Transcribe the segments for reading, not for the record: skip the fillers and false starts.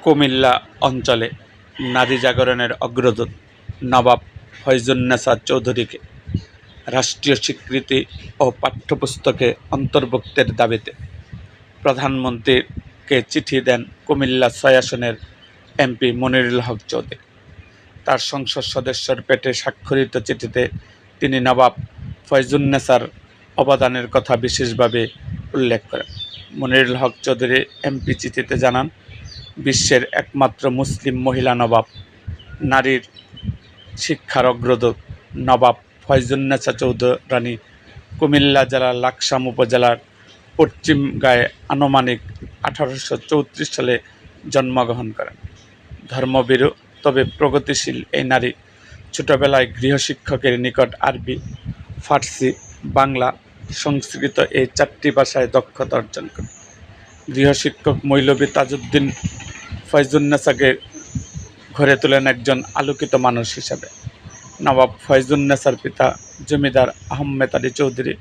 কুমিল্লা অঞ্চলে নারী জাগরণের অগ্রদূত নবাব ফয়জুন্নেছা চৌধুরীকে রাষ্ট্রীয় স্বীকৃতি ও পাঠ্যপুস্তকে অন্তর্ভুক্তের দাবিতে প্রধানমন্ত্রীকে চিঠি দেন কুমিল্লা ৬ আসনের এমপি মনিরুল হক চৌধুরী। তার সংসদ সদস্যর পেটে স্বাক্ষরিত চিঠিতে তিনি নবাব ফয়জুন্নেছার অবদানের কথা বিশেষভাবে উল্লেখ করেন। মনিরুল হক চৌধুরী এমপি চিঠিতে জানান, বিশ্বের একমাত্র মুসলিম মহিলা নবাব, নারীর শিক্ষার অগ্রদূত নবাব ফয়জুন্নেছা চৌধুরানী কুমিল্লা জেলার লাকসাম উপজেলার পশ্চিমগাঁয়ে আনুমানিক 1834 সালে জন্মগ্রহণ করেন। ধর্মভীরু তবে প্রগতিশীল এই নারী ছোটবেলায় গৃহশিক্ষকের নিকট আরবি, ফার্সি, বাংলা, সংস্কৃত এই 4টি ভাষায় দক্ষতা অর্জন করেন। গৃহশিক্ষক মৌলভী তাজউদ্দিন ফয়জুন্নেছাকে গড়ে তোলেন একজন আলোকিত মানুষ হিসাবে। নবাব ফয়জুন্নেছার পিতা জমিদার আহমেদ আলী চৌধুরী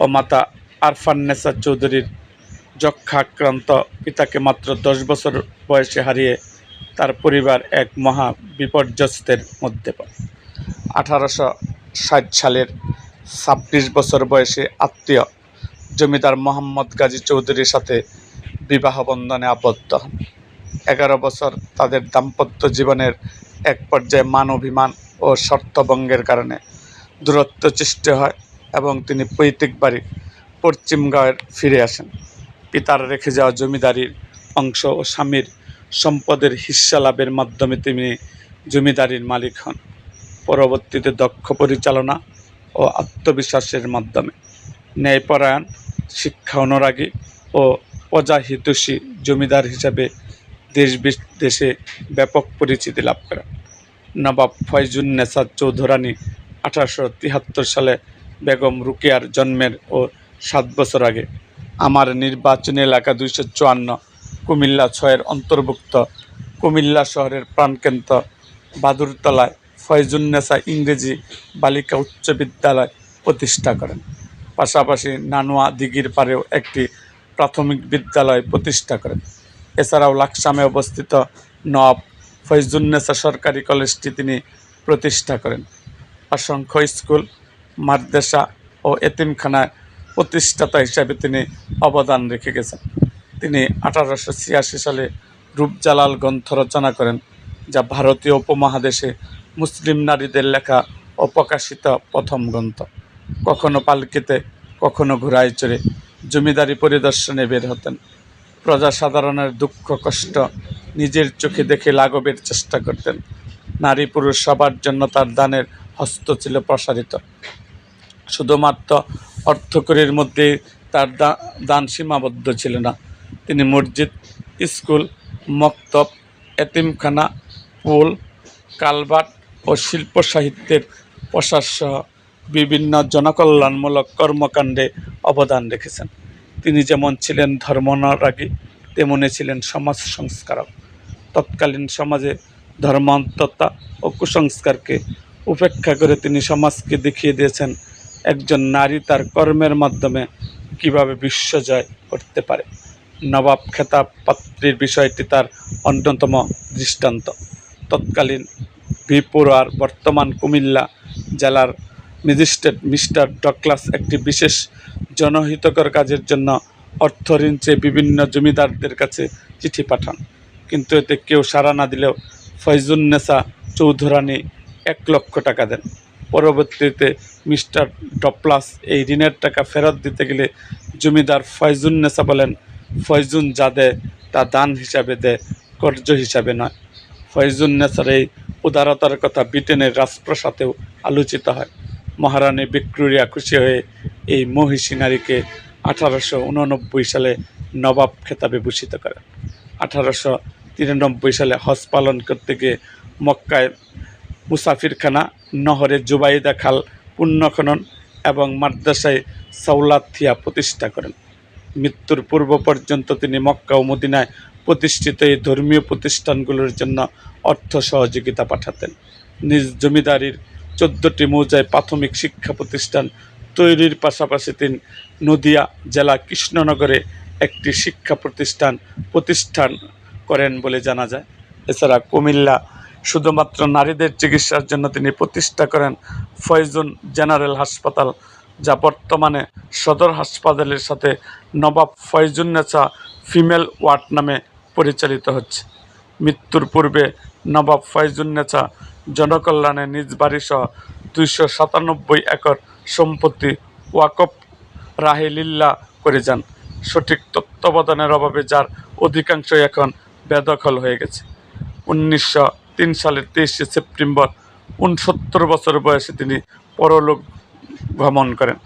ও মাতা আরফান্নেছা চৌধুরীর যক্ষা আক্রান্ত পিতাকে মাত্র 10 বছর বয়সে হারিয়ে তার পরিবার এক মহা বিপর্যস্তের মধ্যে পড়ে। 1860 সালের 26 বছর বয়সে আত্মীয় জমিদার মোহাম্মদ গাজী চৌধুরীর সাথে বিবাহ বন্ধনে আবদ্ধ হন। 11 বছর তাদের দাম্পত্য জীবনের এক পর্যায়ে মান অভিমান ও শর্তভঙ্গের কারণে দূরত্ব সৃষ্টি হয় এবং তিনি পৈতৃক বাড়ি পশ্চিমগাঁয়ের ফিরে আসেন। পিতার রেখে যাওয়া জমিদারির অংশ ও স্বামীর সম্পদের হিস্সা লাভের মাধ্যমে তিনি জমিদারির মালিক হন। পরবর্তীতে দক্ষ পরিচালনা ও আত্মবিশ্বাসের মাধ্যমে ন্যায়পরায়ণ, শিক্ষা অনুরাগী ও প্রজাহিতৈষী জমিদার হিসাবে দেশ বিদেশে ব্যাপক পরিচিতি লাভ করেন। নবাব ফয়জুন্নেছা চৌধুরানী 1873 সালে বেগম রুকিয়ার জন্মের ও 7 বছর আগে আমার নির্বাচনী এলাকা 254 কুমিল্লা 6-এর অন্তর্ভুক্ত কুমিল্লা শহরের প্রাণকেন্দ্র বাদুরতলায় ফয়জুন্নেছা ইংরেজি বালিকা উচ্চ বিদ্যালয় প্রতিষ্ঠা করেন। পাশাপাশি নানুয়া দিঘির পাড়েও একটি প্রাথমিক বিদ্যালয় প্রতিষ্ঠা করেন। এছাড়াও লাকসামে অবস্থিত নবাব ফয়জুন্নেছা সরকারি কলেজটি তিনি প্রতিষ্ঠা করেন। অসংখ্য স্কুল, মাদ্রাসা ও এতিমখানার প্রতিষ্ঠাতা হিসাবে তিনি অবদান রেখে গেছেন। তিনি 1886 সালে রূপজালাল গ্রন্থ রচনা করেন, যা ভারতীয় উপমহাদেশে মুসলিম নারীদের লেখা ও প্রকাশিত প্রথম গ্রন্থ। কখনো পালকিতে, কখনো ঘোড়ায় চড়ে জমিদারি পরিদর্শনে বের হতেন। প্রজাসাধারণের দুঃখ কষ্ট নিজের চোখে দেখে লাঘবের চেষ্টা করতেন। নারী পুরুষ সবার জন্য তার দানের হস্ত ছিল প্রসারিত। শুধুমাত্র অর্থকড়ির মধ্যে তার দান সীমাবদ্ধ ছিল না। তিনি মসজিদ, স্কুল, মক্তব, এতিমখানা, পুল, কালভার্ট ও শিল্প সাহিত্যের প্রসারসহ বিভিন্ন জনকল্যাণমূলক কর্মকাণ্ডে অবদান রেখেছেন। তিনি যেমন ছিলেন ধর্মানুরাগী, তেমনি ছিলেন সমাজ সংস্কারক। তৎকালীন সমাজে ধর্মান্ধতা ও কুসংস্কারকে উপেক্ষা করে তিনি সমাজকে দেখিয়ে দিয়েছেন একজন নারী তার কর্মের মাধ্যমে কীভাবে বিশ্বজয় করতে পারে। নবাব খেতাব প্রাপ্তির বিষয়টি তার অন্যতম দৃষ্টান্ত। তৎকালীন বিপুরার বর্তমান কুমিল্লা জেলার ম্যাজিস্ট্রেট মিস্টার ডগলাস একটি বিশেষ জনহিতকর কাজের জন্য অর্থ ঋণ চেয়ে বিভিন্ন জমিদারদের কাছে চিঠি পাঠান, কিন্তু এতে কেউ সাড়া না দিলেও ফয়জুন্নেছা চৌধুরানী 1 লক্ষ টাকা দেন। পরবর্তীতে মিস্টার ডগলাস এই ঋণের টাকা ফেরত দিতে গেলে জমিদার ফয়জুন্নেছা বলেন, ফয়জুন যা দেয় তা দান হিসাবে দেয়, কর্য হিসাবে নয়। ফয়জুন্নেছার এই উদারতার কথা ব্রিটেনের রাজপ্রাসাদেও আলোচিত হয়। মহারানী ভিক্টোরিয়া খুশি হয়ে এই মহিষী নারীকে 1889 সালে নবাব খেতাবে ভূষিত করেন। 1893 সালে হজ পালন করতে গিয়ে মক্কায় মুসাফিরখানা, নহরে জুবাইদা খাল পুণ্যখনন এবং মাদ্রাসায় সাওলাথিয়া প্রতিষ্ঠা করেন। মৃত্যুর পূর্ব পর্যন্ত তিনি মক্কা ও মদিনায় প্রতিষ্ঠিত এই ধর্মীয় প্রতিষ্ঠানগুলোর জন্য অর্থ সহযোগিতা পাঠাতেন। নিজ জমিদারির 14টি মৌজায় প্রাথমিক শিক্ষা প্রতিষ্ঠান তৈরির পাশাপাশি তিনি নদিয়া জেলা কৃষ্ণনগরে একটি শিক্ষা প্রতিষ্ঠান করেন বলে জানা যায়। এছাড়া কুমিল্লা শুধুমাত্র নারীদের চিকিৎসার জন্য তিনি প্রতিষ্ঠা করেন ফয়জুন জেনারেল হাসপাতাল, যা বর্তমানে সদর হাসপাতালের সাথে নবাব ফয়জুন্নেছা ফিমেল ওয়ার্ড নামে পরিচালিত হচ্ছে। মৃত্যুর পূর্বে নবাব ফয়জুন্নেছা জনকল্যাণে নিজ বাড়িসহ 297 একর সম্পত্তি ওয়াকফ রাহে-লিল্লাহ করে যান, সঠিক তত্ত্বাবধানের অভাবে যার অধিকাংশই এখন বেদখল হয়ে গেছে। 1903 সালের 23 সেপ্টেম্বর 69 বছর বয়সে তিনি পরলোক গমন করেন।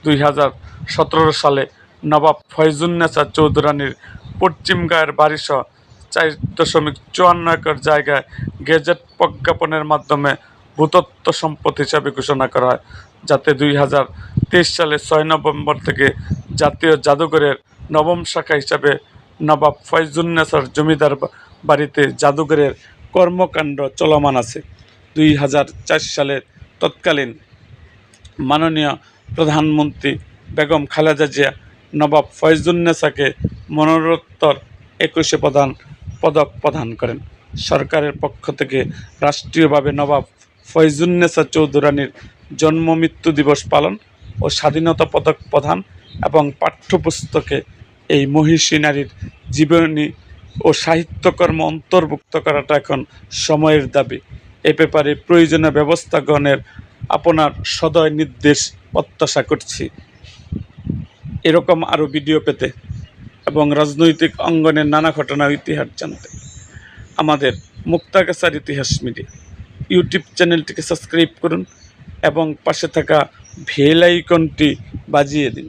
2017 সালে নবাব ফয়জুন্নেছা চৌধুরানীর পশ্চিম গায়ের বাড়িসহ 4.54 একর জায়গায় গেজেট প্রজ্ঞাপনের মাধ্যমে ভূতত্ত্ব সম্পদ হিসাবে ঘোষণা করা হয়, যাতে 2023 সালের 6 নভেম্বর থেকে জাতীয় জাদুঘরের নবম শাখা হিসাবে নবাব ফয়জুন্নেছার জমিদার বাড়িতে জাদুঘরের কর্মকাণ্ড চলমান আছে। 2004 সালের তৎকালীন মাননীয় প্রধানমন্ত্রী বেগম খালেদা জিয়া নবাব ফয়জুন্নেছাকে মরণোত্তর 21 পদক প্রদান করেন। সরকারের পক্ষ থেকে রাষ্ট্রীয়ভাবে নবাব ফয়জুন্নেছা চৌধুরানীর জন্ম মৃত্যু দিবস পালন ও স্বাধীনতা পদক প্রদান এবং পাঠ্যপুস্তকে এই মহিষী নারীর জীবনী ও সাহিত্যকর্ম অন্তর্ভুক্ত করাটা এখন সময়ের দাবি। এ ব্যাপারে প্রয়োজনীয় ব্যবস্থা গ্রহণের আপনার সদয় নির্দেশ প্রত্যাশা করছি। এরকম আরও ভিডিও পেতে এবং রাজনৈতিক অঙ্গনের নানা ঘটনার ইতিহাস জানতে আমাদের মুক্তাগাছার ইতিহাস মিডিয়া ইউটিউব চ্যানেলটিকে সাবস্ক্রাইব করুন এবং পাশে থাকা বেল আইকনটি বাজিয়ে দিন।